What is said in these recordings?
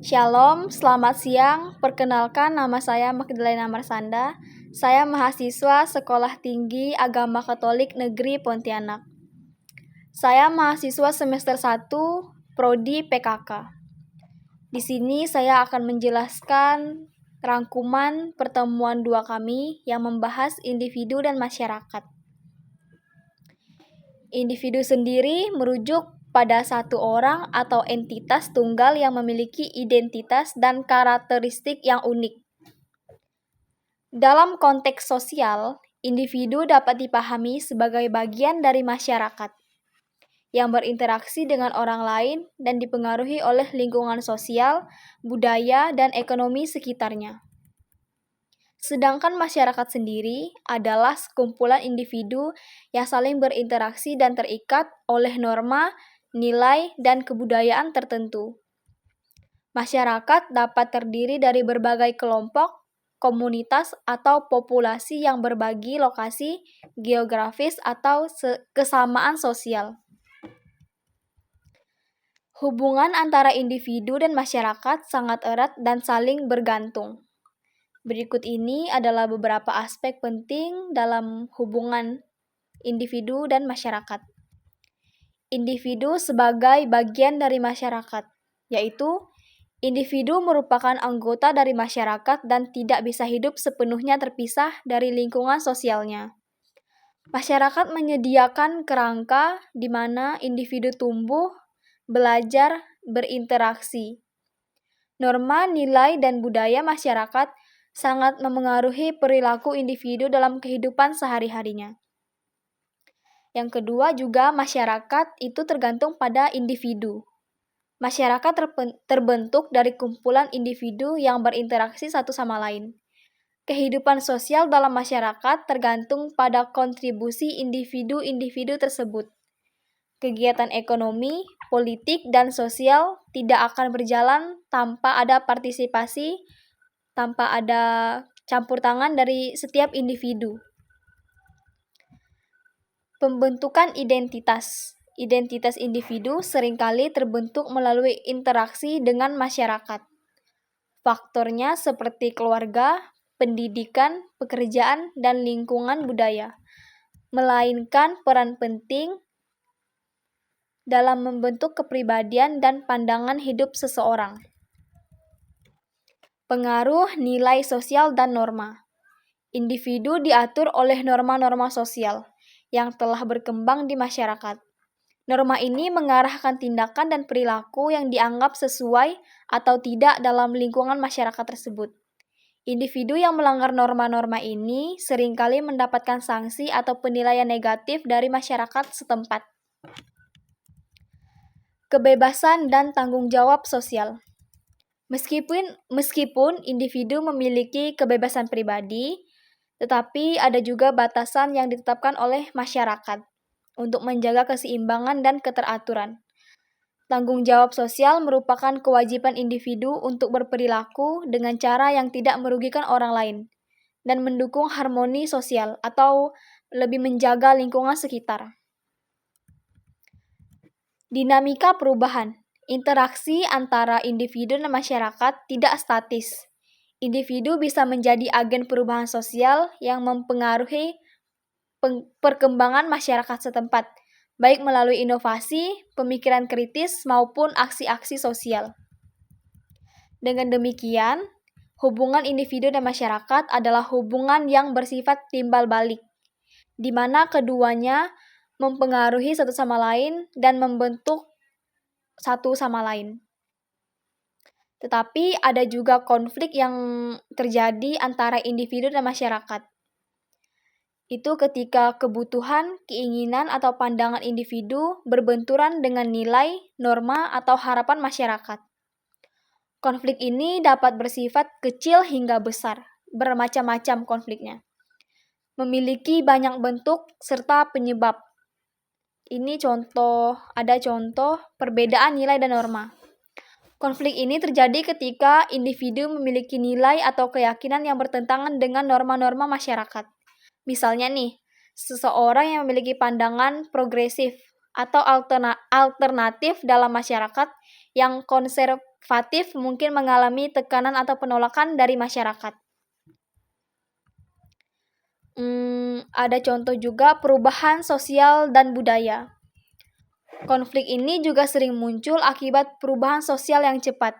Shalom, selamat siang. Perkenalkan, nama saya Magdalena Marsanda. Saya mahasiswa Sekolah Tinggi Agama Katolik Negeri Pontianak. Saya mahasiswa semester 1, Prodi PKK. Di sini saya akan menjelaskan rangkuman pertemuan 2 kami yang membahas individu dan masyarakat. Individu sendiri merujuk pada satu orang atau entitas tunggal yang memiliki identitas dan karakteristik yang unik. Dalam konteks sosial, individu dapat dipahami sebagai bagian dari masyarakat yang berinteraksi dengan orang lain dan dipengaruhi oleh lingkungan sosial, budaya, dan ekonomi sekitarnya. Sedangkan masyarakat sendiri adalah sekumpulan individu yang saling berinteraksi dan terikat oleh norma, nilai, dan kebudayaan tertentu. Masyarakat dapat terdiri dari berbagai kelompok, komunitas, atau populasi yang berbagi lokasi, geografis, atau kesamaan sosial. Hubungan antara individu dan masyarakat sangat erat dan saling bergantung. Berikut ini adalah beberapa aspek penting dalam hubungan individu dan masyarakat. Individu sebagai bagian dari masyarakat, yaitu individu merupakan anggota dari masyarakat dan tidak bisa hidup sepenuhnya terpisah dari lingkungan sosialnya. Masyarakat menyediakan kerangka di mana individu tumbuh, belajar, berinteraksi. Norma, nilai, dan budaya masyarakat sangat memengaruhi perilaku individu dalam kehidupan sehari-harinya. Yang kedua juga masyarakat itu tergantung pada individu. Masyarakat terbentuk dari kumpulan individu yang berinteraksi satu sama lain. Kehidupan sosial dalam masyarakat tergantung pada kontribusi individu-individu tersebut. Kegiatan ekonomi, politik, dan sosial tidak akan berjalan tanpa ada partisipasi, tanpa ada campur tangan dari setiap individu. Pembentukan identitas. Identitas individu seringkali terbentuk melalui interaksi dengan masyarakat. Faktornya seperti keluarga, pendidikan, pekerjaan, dan lingkungan budaya, melainkan peran penting dalam membentuk kepribadian dan pandangan hidup seseorang. Pengaruh nilai sosial dan norma. Individu diatur oleh norma-norma sosial yang telah berkembang di masyarakat. Norma ini mengarahkan tindakan dan perilaku yang dianggap sesuai atau tidak dalam lingkungan masyarakat tersebut. Individu yang melanggar norma-norma ini seringkali mendapatkan sanksi atau penilaian negatif dari masyarakat setempat. Kebebasan dan tanggung jawab sosial. Meskipun individu memiliki kebebasan pribadi, tetapi ada juga batasan yang ditetapkan oleh masyarakat untuk menjaga keseimbangan dan keteraturan. Tanggung jawab sosial merupakan kewajiban individu untuk berperilaku dengan cara yang tidak merugikan orang lain dan mendukung harmoni sosial atau lebih menjaga lingkungan sekitar. Dinamika perubahan. Interaksi antara individu dan masyarakat tidak statis. Individu bisa menjadi agen perubahan sosial yang mempengaruhi perkembangan masyarakat setempat, baik melalui inovasi, pemikiran kritis, maupun aksi-aksi sosial. Dengan demikian, hubungan individu dan masyarakat adalah hubungan yang bersifat timbal balik, di mana keduanya mempengaruhi satu sama lain dan membentuk satu sama lain. Tetapi ada juga konflik yang terjadi antara individu dan masyarakat. Itu ketika kebutuhan, keinginan, atau pandangan individu berbenturan dengan nilai, norma, atau harapan masyarakat. Konflik ini dapat bersifat kecil hingga besar, bermacam-macam konfliknya. Memiliki banyak bentuk serta penyebab. Ini ada contoh perbedaan nilai dan norma. Konflik ini terjadi ketika individu memiliki nilai atau keyakinan yang bertentangan dengan norma-norma masyarakat. Misalnya nih, seseorang yang memiliki pandangan progresif atau alternatif dalam masyarakat yang partisipatif mungkin mengalami tekanan atau penolakan dari masyarakat. Ada contoh juga perubahan sosial dan budaya. Konflik ini juga sering muncul akibat perubahan sosial yang cepat.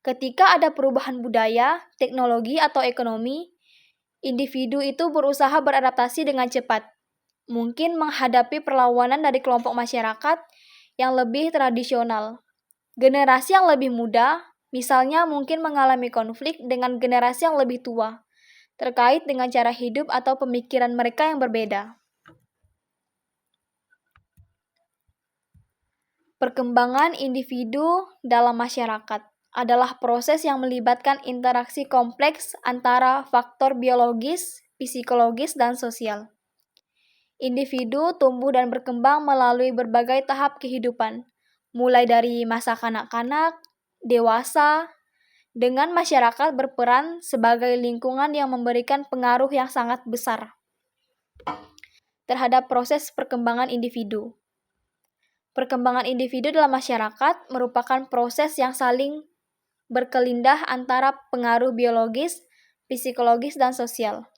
Ketika ada perubahan budaya, teknologi, atau ekonomi, individu itu berusaha beradaptasi dengan cepat. Mungkin menghadapi perlawanan dari kelompok masyarakat yang lebih tradisional. Generasi yang lebih muda, misalnya mungkin mengalami konflik dengan generasi yang lebih tua, terkait dengan cara hidup atau pemikiran mereka yang berbeda. Perkembangan individu dalam masyarakat adalah proses yang melibatkan interaksi kompleks antara faktor biologis, psikologis, dan sosial. Individu tumbuh dan berkembang melalui berbagai tahap kehidupan, mulai dari masa kanak-kanak, dewasa, dengan masyarakat berperan sebagai lingkungan yang memberikan pengaruh yang sangat besar terhadap proses perkembangan individu. Perkembangan individu dalam masyarakat merupakan proses yang saling berkelindah antara pengaruh biologis, psikologis, dan sosial.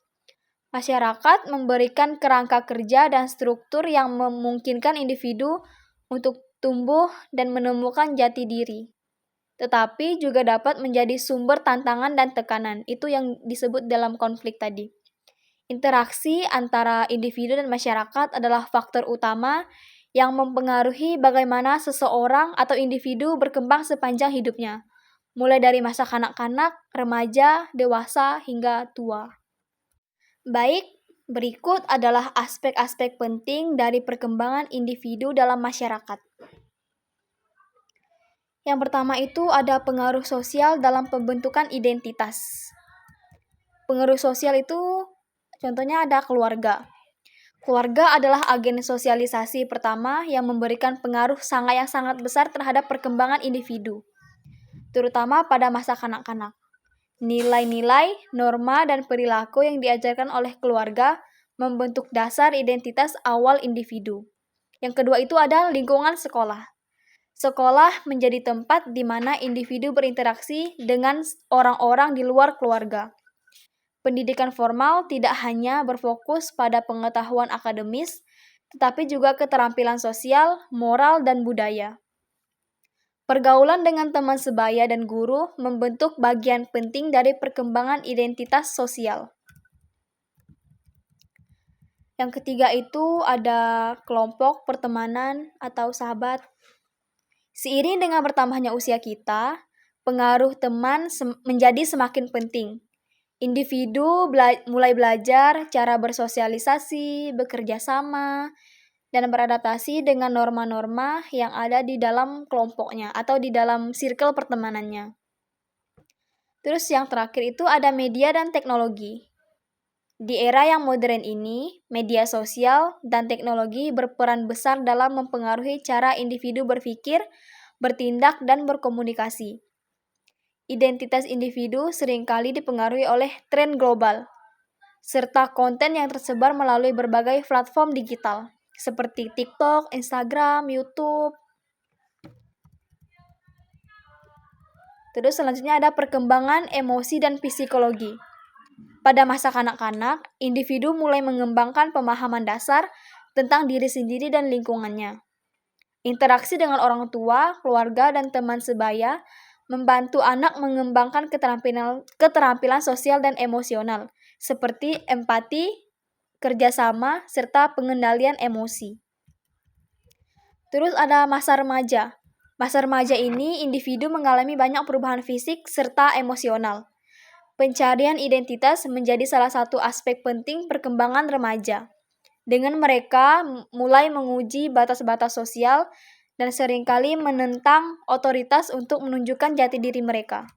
Masyarakat memberikan kerangka kerja dan struktur yang memungkinkan individu untuk tumbuh dan menemukan jati diri. Tetapi juga dapat menjadi sumber tantangan dan tekanan. Itu yang disebut dalam konflik tadi. Interaksi antara individu dan masyarakat adalah faktor utama yang mempengaruhi bagaimana seseorang atau individu berkembang sepanjang hidupnya, mulai dari masa kanak-kanak, remaja, dewasa, hingga tua. Baik, berikut adalah aspek-aspek penting dari perkembangan individu dalam masyarakat. Yang pertama itu ada pengaruh sosial dalam pembentukan identitas. Pengaruh sosial itu contohnya ada keluarga. Keluarga adalah agen sosialisasi pertama yang memberikan pengaruh yang sangat besar terhadap perkembangan individu, terutama pada masa kanak-kanak. Nilai-nilai, norma, dan perilaku yang diajarkan oleh keluarga membentuk dasar identitas awal individu. Yang kedua itu ada lingkungan sekolah. Sekolah menjadi tempat di mana individu berinteraksi dengan orang-orang di luar keluarga. Pendidikan formal tidak hanya berfokus pada pengetahuan akademis, tetapi juga keterampilan sosial, moral, dan budaya. Pergaulan dengan teman sebaya dan guru membentuk bagian penting dari perkembangan identitas sosial. Yang ketiga itu ada kelompok, pertemanan, atau sahabat. Seiring dengan bertambahnya usia kita, pengaruh teman menjadi semakin penting. Individu mulai belajar cara bersosialisasi, bekerja sama, dan beradaptasi dengan norma-norma yang ada di dalam kelompoknya atau di dalam circle pertemanannya. Terus yang terakhir itu ada media dan teknologi. Di era yang modern ini, media sosial dan teknologi berperan besar dalam mempengaruhi cara individu berpikir, bertindak, dan berkomunikasi. Identitas individu seringkali dipengaruhi oleh tren global, serta konten yang tersebar melalui berbagai platform digital, seperti TikTok, Instagram, YouTube. Terus selanjutnya ada perkembangan emosi dan psikologi. Pada masa kanak-kanak, individu mulai mengembangkan pemahaman dasar tentang diri sendiri dan lingkungannya. Interaksi dengan orang tua, keluarga, dan teman sebaya membantu anak mengembangkan keterampilan sosial dan emosional, seperti empati, kerjasama, serta pengendalian emosi. Terus ada masa remaja. Masa remaja ini individu mengalami banyak perubahan fisik serta emosional. Pencarian identitas menjadi salah satu aspek penting perkembangan remaja. Dengan mereka mulai menguji batas-batas sosial dan seringkali menentang otoritas untuk menunjukkan jati diri mereka.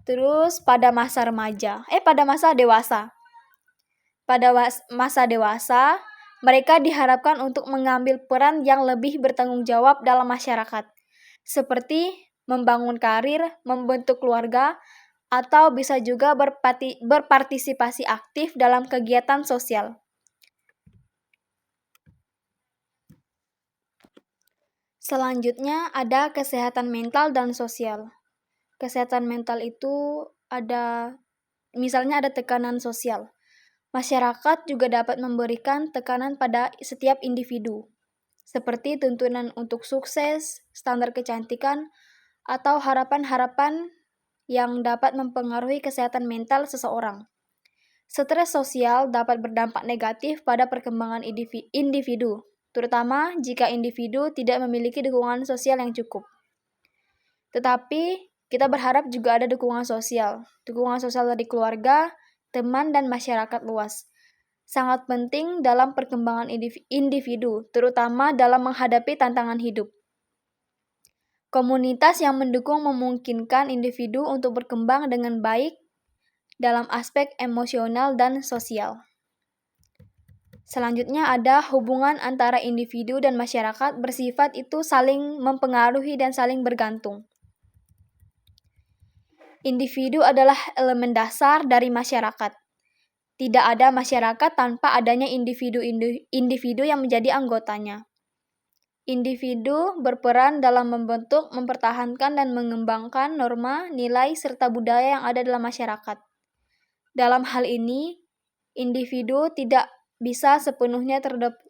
Terus pada masa dewasa. Pada masa dewasa, mereka diharapkan untuk mengambil peran yang lebih bertanggung jawab dalam masyarakat, seperti membangun karir, membentuk keluarga, atau bisa juga berpartisipasi aktif dalam kegiatan sosial. Selanjutnya ada kesehatan mental dan sosial. Kesehatan mental itu misalnya ada tekanan sosial. Masyarakat juga dapat memberikan tekanan pada setiap individu, seperti tuntunan untuk sukses, standar kecantikan, atau harapan-harapan yang dapat mempengaruhi kesehatan mental seseorang. Stres sosial dapat berdampak negatif pada perkembangan individu, terutama jika individu tidak memiliki dukungan sosial yang cukup. Tetapi, kita berharap juga ada dukungan sosial dari keluarga, teman, dan masyarakat luas. Sangat penting dalam perkembangan individu, terutama dalam menghadapi tantangan hidup. Komunitas yang mendukung memungkinkan individu untuk berkembang dengan baik dalam aspek emosional dan sosial. Selanjutnya ada hubungan antara individu dan masyarakat bersifat itu saling mempengaruhi dan saling bergantung. Individu adalah elemen dasar dari masyarakat. Tidak ada masyarakat tanpa adanya individu yang menjadi anggotanya. Individu berperan dalam membentuk, mempertahankan, dan mengembangkan norma, nilai, serta budaya yang ada dalam masyarakat. Dalam hal ini, individu tidak bisa sepenuhnya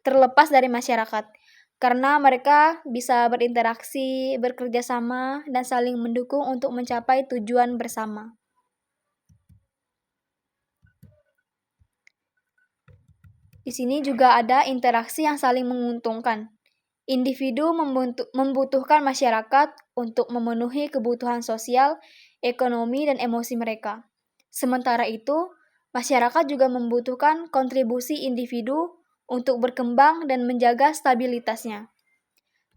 terlepas dari masyarakat, karena mereka bisa berinteraksi, bekerja sama, dan saling mendukung untuk mencapai tujuan bersama. Di sini juga ada interaksi yang saling menguntungkan. Individu membutuhkan masyarakat untuk memenuhi kebutuhan sosial, ekonomi, dan emosi mereka. Sementara itu, masyarakat juga membutuhkan kontribusi individu untuk berkembang dan menjaga stabilitasnya.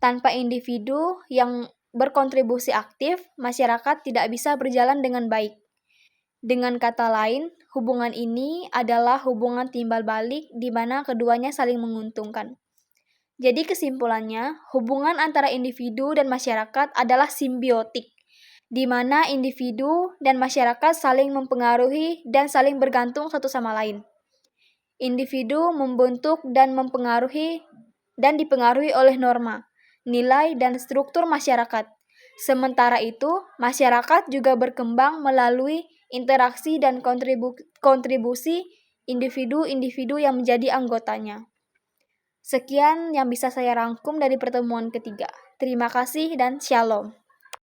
Tanpa individu yang berkontribusi aktif, masyarakat tidak bisa berjalan dengan baik. Dengan kata lain, hubungan ini adalah hubungan timbal balik di mana keduanya saling menguntungkan. Jadi kesimpulannya, hubungan antara individu dan masyarakat adalah simbiotik, di mana individu dan masyarakat saling mempengaruhi dan saling bergantung satu sama lain. Individu membentuk dan dipengaruhi oleh norma, nilai, dan struktur masyarakat. Sementara itu, masyarakat juga berkembang melalui interaksi dan kontribusi individu-individu yang menjadi anggotanya. Sekian yang bisa saya rangkum dari pertemuan ketiga. Terima kasih dan shalom.